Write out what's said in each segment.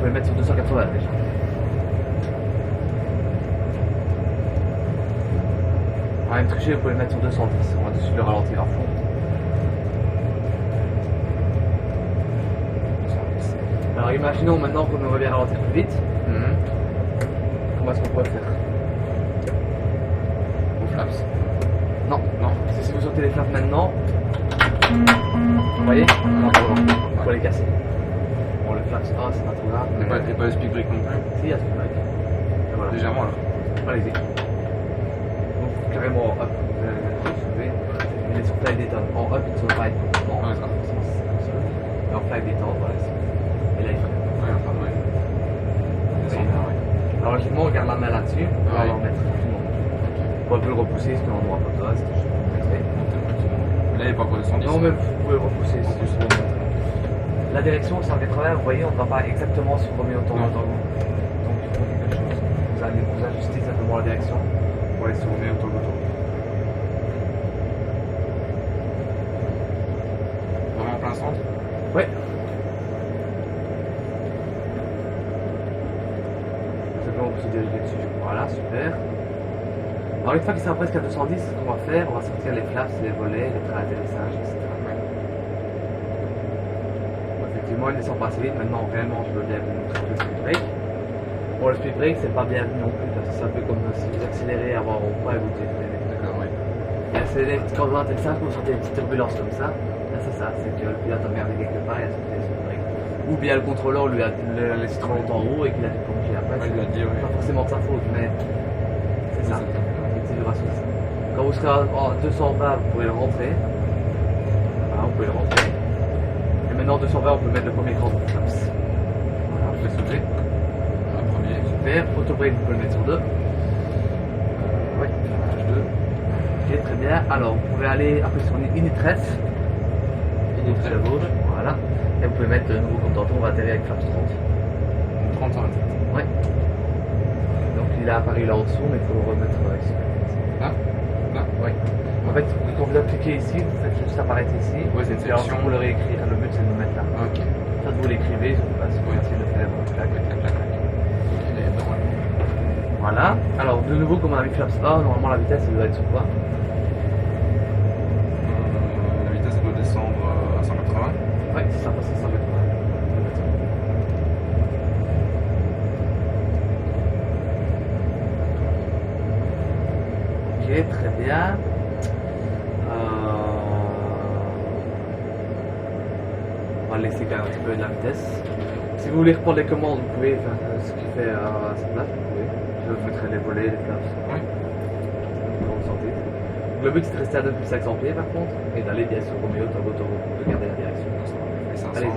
pouvez le mettre sur 280 déjà. On va même tricher, vous pouvez le mettre sur 210. On va dessus le ralentir à fond. 210. Alors imaginons maintenant qu'on aimerait bien ralentir plus vite. Comment est-ce qu'on pourrait faire? Au flaps. Non, non. Si vous sortez les flaps maintenant, vous voyez? Non, il faut les casser. Bon, le flaps, c'est pas trop grave. Il n'y a pas de speed break non plus. Si, il y a speed break. Et voilà. Légèrement alors. Allez-y. Donc carrément en up, vous allez soulever. Mais les sur fly détonne. En up, il ne sauve pas être complètement. Ouais, ça. Et en fly détonne, voilà. Et là, il freine. Ouais, enfin, ouais. Descendre, ouais. Alors logiquement, on garde la main là-dessus. On va Ouais. en mettre tranquillement. On peut le repousser, sinon on n'aura pas de reste. Je vais vous montrer. Là, il n'est pas encore de 110. Non, mais vous pouvez le repousser si juste pour vous montrer. La direction 180, vous voyez, on ne va pas exactement sur Romeo Tango Tango. Donc il faut quelque chose. Vous allez vous ajuster simplement la direction pour aller sur Romeo Tango Tango. Vraiment en plein centre. Ouais. Simplement vous se diriger dessus. Voilà, super. Alors une fois qu'il sera presque à 210, ce qu'on va faire, on va sortir les flaps, les volets, les trains d'atterrissage, etc. Bon, effectivement, il descend pas assez vite. Maintenant, réellement, je veux bien vous montrer le speed break. Bon, le speed break, c'est pas bienvenu non plus, parce que c'est un peu comme si vous accélérez avant au point et vous détenez. D'accord, oui. Et accélérer, quand vous avez l'atterrissage, vous sentez une petite turbulence comme ça. Là, c'est ça, c'est que le pilote a merdé quelque part et a sorti le speed break. Ou bien le contrôleur lui a laissé trop longtemps en haut et qu'il a dû plonger après. Ouais, il l'a dit, oui. Pas forcément de sa faute, mais c'est ça. Quand vous serez à 220, vous pouvez le rentrer. Voilà, vous pouvez le rentrer. Et maintenant, 220, on peut mettre le premier cran de flaps. Voilà, je vais sauter. Le premier. Super. Autobrake, vous pouvez le mettre sur 2. Oui, H2. Ok, très bien. Alors, vous pouvez aller après sur Initref. Initref la gauche. Voilà. Et vous pouvez mettre de nouveau comme tantôt, on va atterrir avec flaps 30. 30 sur 27. Oui. Donc, il a apparu là en dessous, mais il faut le remettre ici. Là. Oui. En fait, quand vous appliquez ici, vous faites juste apparaître ici. Ouais, c'est une Et alors, sélection. vous le réécrire. Le but, c'est de le mettre là. Ok. Ça, vous l'écrivez, c'est facile de faire. Clac. Il est droit. Voilà. Alors, de nouveau, comme on a mis flaps A, normalement, la vitesse, elle doit être sur quoi? La vitesse, elle doit descendre à 180. Oui, c'est ça, parce que ça va être. Ok, très bien. On va laisser quand même un petit peu de la vitesse. Si vous voulez reprendre les commandes, vous pouvez faire ce qu'il fait à sa place, vous pouvez. Je vous mettrai les volets, les flaps. Oui. Comme vous sentez. Le but c'est de rester à 2500 pieds par contre, et d'aller bien sûr au milieu de votre route, de garder la direction. Et 500. Allez-y.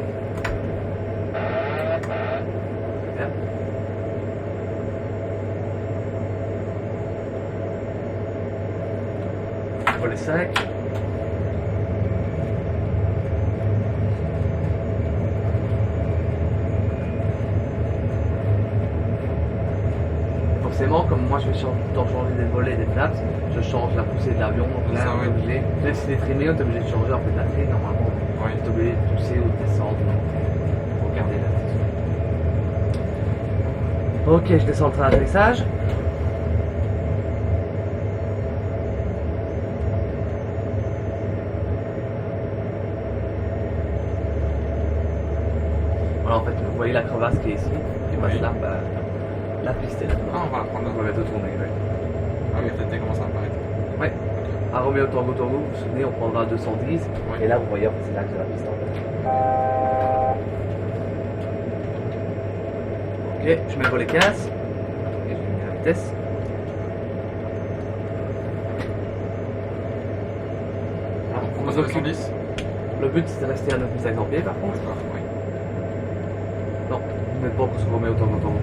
Très bien. Volet 5. Forcément, comme moi je vais changer des volets et des flaps, je change la poussée de l'avion, donc là Ça, on est ouais. obligé. Même si c'est trimé, on est obligé de changer en fait la trille normalement. Ouais. On est obligé de pousser ou de descendre pour garder la vitesse. Ok, je descends le train d'atterrissage. Voilà, en fait, vous voyez la crevasse qui est ici, et passe Oui. là, bah, la piste est là. Ah, on va la prendre là. On va bientôt tourner, oui. Ah oui, peut-être commence à apparaître. Ouais. À Romeo Tango Tango, vous vous souvenez, on prendra 210, Ouais. et là, vous voyez, en fait, c'est là que j'ai la piste en fait. Ok, je mets le volet 15, et je mets la vitesse. Alors, On passe à 110. le but, c'est de rester à 9500 pieds, par contre. D'accord, oui. Non, vous n'êtes pas encore sur Romeo Tango Tango.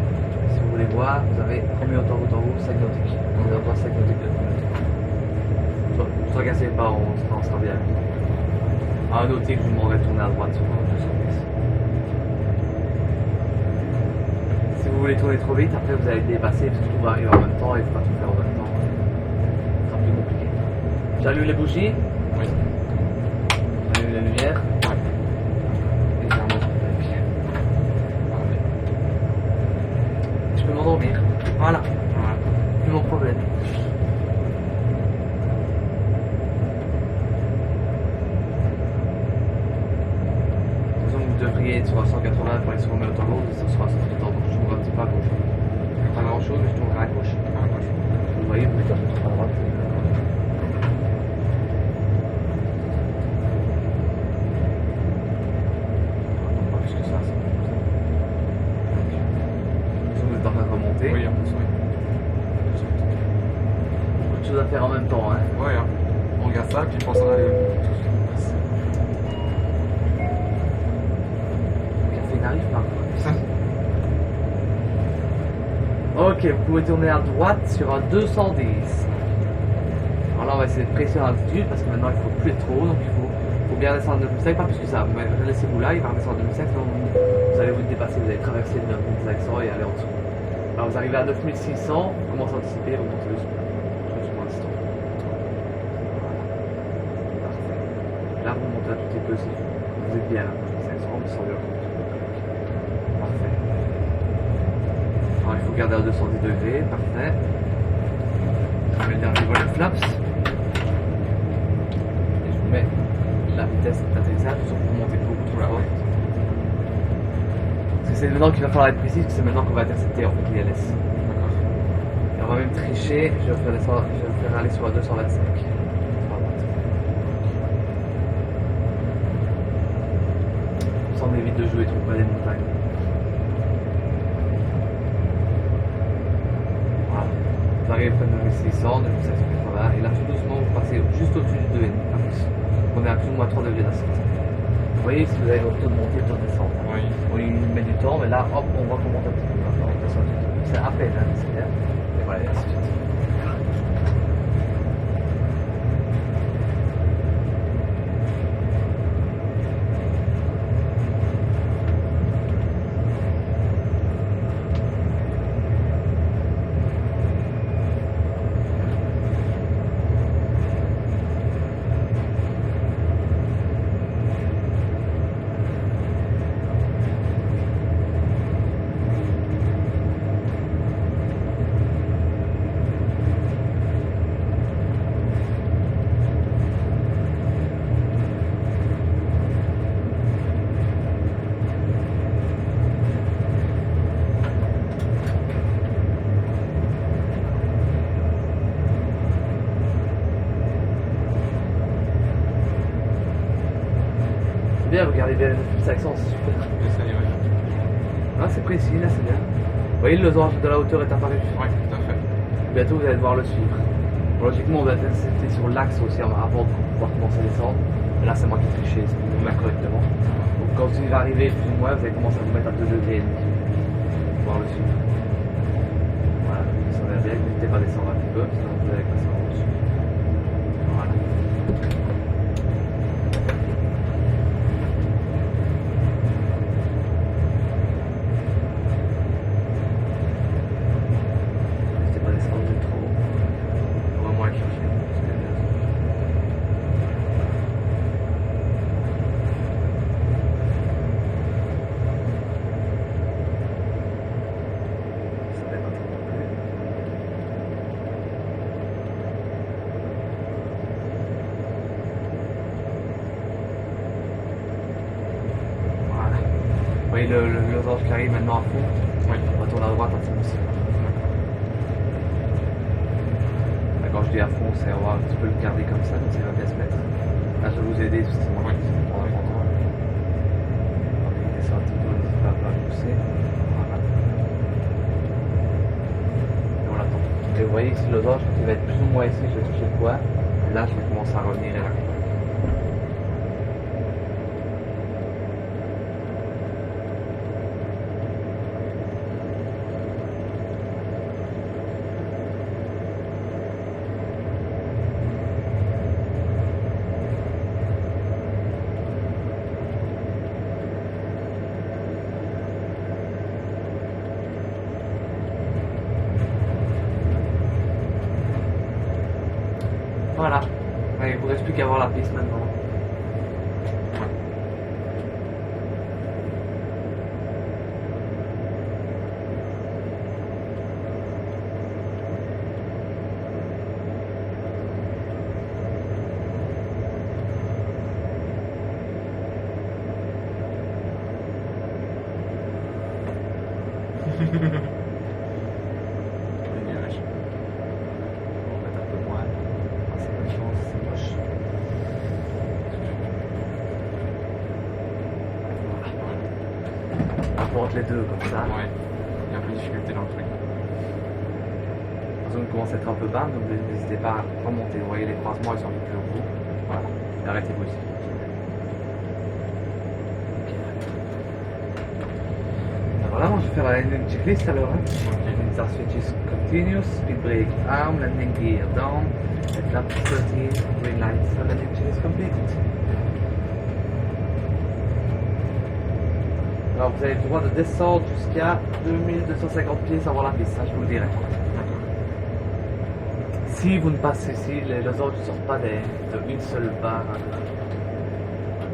Si vous voulez voir, vous avez Romeo Tango Tango, 5 nautiques. On a pas 5 nautiques de ne vous tracassez pas, on sera bien. À un nautique, je vous demanderai de tourner à droite sur le 210. Si vous voulez tourner trop vite, après vous allez dépasser parce que tout va arriver en même temps et il ne faut pas tout faire en même temps. Ce sera plus compliqué. J'allume les bougies, Oui. j'allume la lumière. Ouais. Et j'ai un autre break. Parfait. frayé sur la 180 pour aller sur Romeo Torgo, ça sera tout le temps, donc je tournerai un petit peu à gauche. Pas grand chose, mais je tournerai à gauche. Ah, gauche. Vous voyez, vous mettez un peu trop à droite. Non, pas plus que ça, c'est comme ça. Vous êtes en train de remonter. Oui, en plus, oui. Beaucoup de choses à faire en même temps, hein. Ouais, hein. On regarde ça, puis on pense à aller. Le café n'arrive pas. Ok, vous pouvez tourner à droite sur un 210. Alors là, on va essayer de presser en altitude parce que maintenant il faut plus être trop haut, donc il faut bien descendre de 2005, pas plus que ça. Mais laissez-vous là, il va redescendre de 2005, sinon vous allez vous dépasser, vous allez traverser le 9500 et aller en dessous. Alors vous arrivez à 9600, vous commencez à anticiper, vous montez doucement. Doucement instant. Voilà. Parfait. Là, vous montez un tout petit peu, vous êtes bien à 9500, vous s'en bien compte. Parfait. Alors il faut garder à 210 degrés, parfait. Je mets le dernier vol de flaps. Et je vous mets la vitesse d'atterrissage, sauf que vous montez beaucoup trop fort. Parce que c'est maintenant qu'il va falloir être précis, parce que c'est maintenant qu'on va intercepter en fait l'ILS. D'accord. Et on va même tricher, je vais vous faire aller sur la 225. Ça on évite de jouer trop près des montagnes. Voilà. Vous arrivez près de 9600, 9780, et là tout doucement vous passez juste au-dessus du 2,5. On est à plus ou moins 3 degrés d'ascente. Vous voyez, si vous avez votre taux de montée, taux de descente. Oui. Oui, il met du temps, mais là, hop, on voit qu'on monte un petit peu. C'est à peine, hein, c'est bien. Et voilà, et ainsi de suite. Bien, regardez bien les accents, c'est super. Essaye, oui. Ah, c'est précis, là, c'est bien. Vous voyez, le losange de la hauteur est apparu. Oui, tout à fait. Bientôt, vous allez devoir le suivre. Bon, logiquement, on va intercepter sur l'axe aussi avant de pouvoir commencer à descendre. Mais là, c'est moi qui ai triché, c'est pour vous mettre correctement. Donc, quand il va arriver plus ou moins, vous allez commencer à vous mettre à 2 degrés et demi. Pour pouvoir le suivre. Voilà, ça va bien, n'hésitez pas à descendre un petit peu, sinon vous allez passer en dessus. Voilà. N'hésitez pas à descendre trop haut. On va moins aller chercher. Ça va être un peu plus. Voilà. Vous voyez le losange qui arrive maintenant à fond. Oui. On retourne à droite un petit peu aussi. Là, quand je dis à fond, c'est on va un petit peu le garder comme ça il va bien se mettre. Là, je vais vous aider parce que c'est moi qui suis trop important. On descend un petit peu, n'hésitez pas à pousser. Voilà. Et on l'attend. Et vous voyez ici le losange, il va être plus ou moins ici, je vais toucher le coin. Et là, je vais commencer à revenir et là. Voilà. Ouais, il ne vous reste plus qu'à voir la piste maintenant. Les nuages. On va mettre un peu moins. Ah, c'est bonne chance, c'est moche. Voilà. Entre les deux, comme ça. Ouais. Il y a un peu de difficulté dans le truc. La zone commence à être un peu bas, donc n'hésitez pas à remonter. Vous voyez, les croisements, ils sont un peu plus au bout. Voilà. Et arrêtez-vous ici. Ok. Alors voilà, moi je vais faire une checklist alors. Hein. Start switches continuous, speed brake arm, landing gear down, and flap 13, green lights, and landing check is completed. Alors vous avez le droit de descendre jusqu'à 2250 pieds sans voir la piste, ça je vous le dirai. Si vous ne passez, si les autres ne sortent pas d'une seule barre,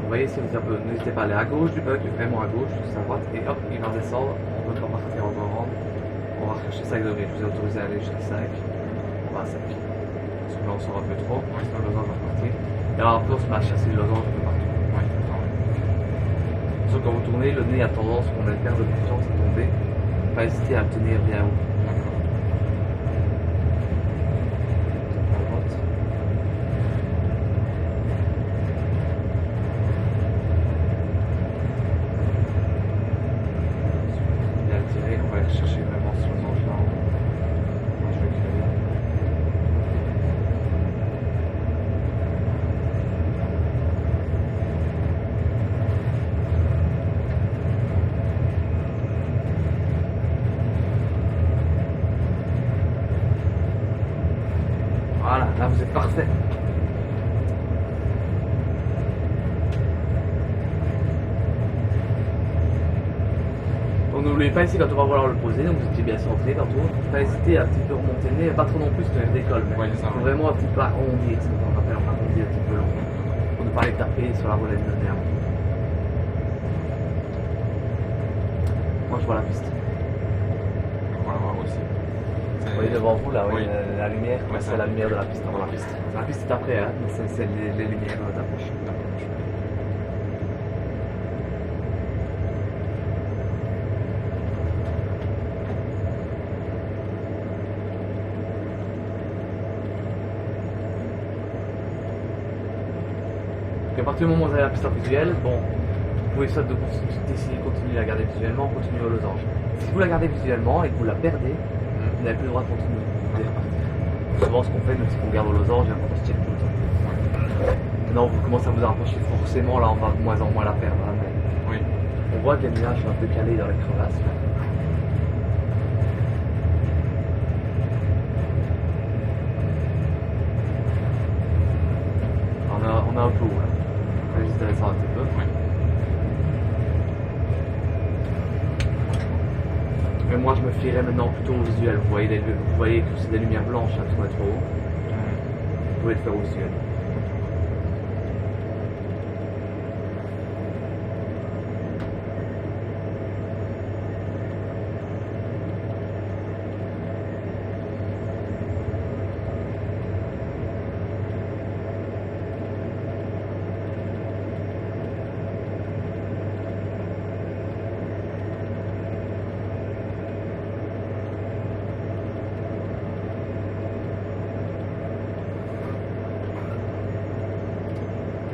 vous voyez, si vous avez, n'hésitez pas à aller à gauche du bug, vraiment à gauche, juste à droite, et hop, il va descendre, on peut pas partir en grand. On va rechercher 5 degrés, je vous ai autorisé à aller jusqu'à 5, on va à 5. Parce que là on sort un peu trop, sinon le losange va partir. Et alors après on se met à chasser le losange un peu partout. Ouais, attends. Sauf quand vous tournez, le nez a tendance, qu'on a une perte de puissance à tomber. Pas hésiter à le tenir bien haut. D'accord. À droite. Bien tiré, on va aller chercher vraiment ce losange là. Moi, je vais créer. Voilà, là vous êtes parfait. Donc n'oubliez pas ici quand on va vouloir le poser, donc vous étiez bien centré quand on pas hésiter à un petit peu remonter le nez, pas trop non plus parce que décolle, mais Ouais, c'est ça. faut vraiment un petit peu arrondir, ça on rappelle, on arrondir un petit peu long, pour ne pas les taper sur la relève de nerf. Moi je vois la piste. On va la voir aussi. Vous voyez devant vous là, Oui. la lumière, Ouais, c'est la lumière de la piste avant la piste. La piste est après, hein, mais c'est les lumières d'approche. Donc à partir du moment où vous avez la piste en visuel, bon, vous pouvez soit décider de continuer à la garder visuellement ou continuer au losange. Si vous la gardez visuellement et que vous la perdez, vous n'avez plus le droit de continuer. Vous devez repartir. Souvent, ce qu'on fait, même si on garde au losange, on se check tout le temps. Maintenant, vous commencez à vous rapprocher, forcément, là, on va de moins en moins la perdre. Hein, mais Oui. on voit que les nuages sont un peu calés dans les crevasses. Là. On a un peu haut, là. On va juste descendre un petit peu. Oui. Mais moi, je me fierais maintenant plutôt au visuel. Vous voyez que c'est des lumières blanches, hein, parce qu'on est trop haut. Vous pouvez le faire au visuel.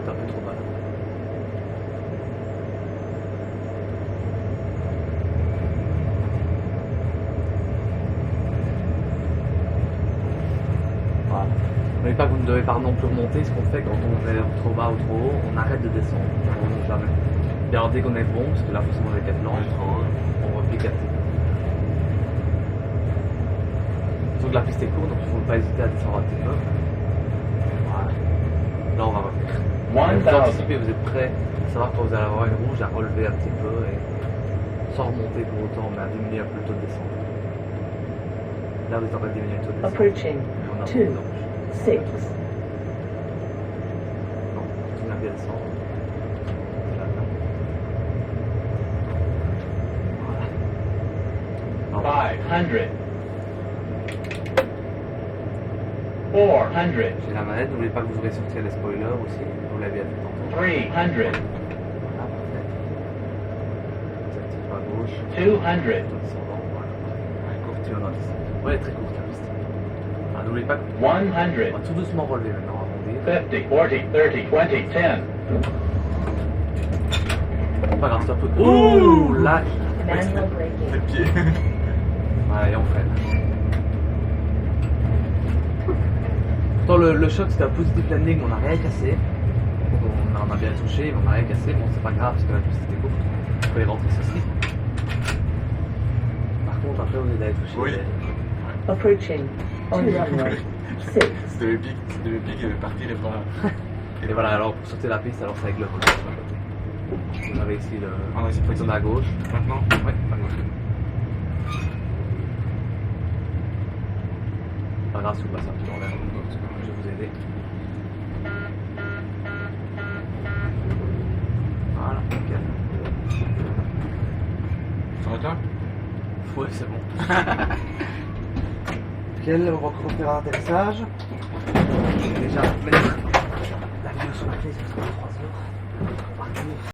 C'est un peu trop bas. Voilà. N'oubliez pas que vous ne devez pas non plus remonter. Ce qu'on fait quand on est trop bas ou trop haut, on arrête de descendre. On ne remonte jamais. Et alors dès qu'on est bon, parce que là forcément avec la blanche, on repique un petit peu. Donc la piste est courte, donc il ne faut pas hésiter à descendre un petit peu. Voilà. Là on va revenir. Vous anticipez, vous êtes prêts à savoir quand vous allez avoir une rouge à relever un petit peu et sans remonter pour autant, mais à diminuer un peu le taux de descente. Là vous êtes en train de diminuer le taux de descente. Approaching Et on a 2, beaucoup de rouge. 6. Non, continue à bien descendre. Là, là. Voilà. 500. 400. J'ai la manette, n'oubliez pas que vous aurez sorti les spoilers aussi, vous l'avez fait tantôt. 300. Voilà, parfait. Vous activez à gauche, 200. tout descendant, voilà. petit indice. Ouais, elle est très courte la piste. Ah, n'oubliez pas qu'on 100, va tout doucement relever maintenant, arrondir. 50, 40, 30, 20, 10. Pas grave, c'est un peu. Ouh, là. Manual braking. Les pieds. Ouais, et on freine. Pourtant, le choc c'était un positif landing, on n'a rien cassé. Donc on a bien touché, mais on n'a rien cassé. Bon, c'est pas grave parce que la piste était courte. Il fallait rentrer ceci. Par contre, après, on est allé toucher. Oui. Approaching on runway 6. C'était épique de partir et pas. Et voilà, alors pour sauter la piste, alors c'est avec le volant sur le côté. Vous avez ici le Ah ouais, c'est pas bouton à gauche. Maintenant. Oui, à gauche. Pas grave si vous passez un petit peu en l'air. Je vais vous aider. Voilà, nickel. Ça va toi? Ouais, c'est bon. Nickel, on va encore faire un atterrissage. Je vais déjà mettre la vidéo sur la clé, parce que ça fait 3 heures.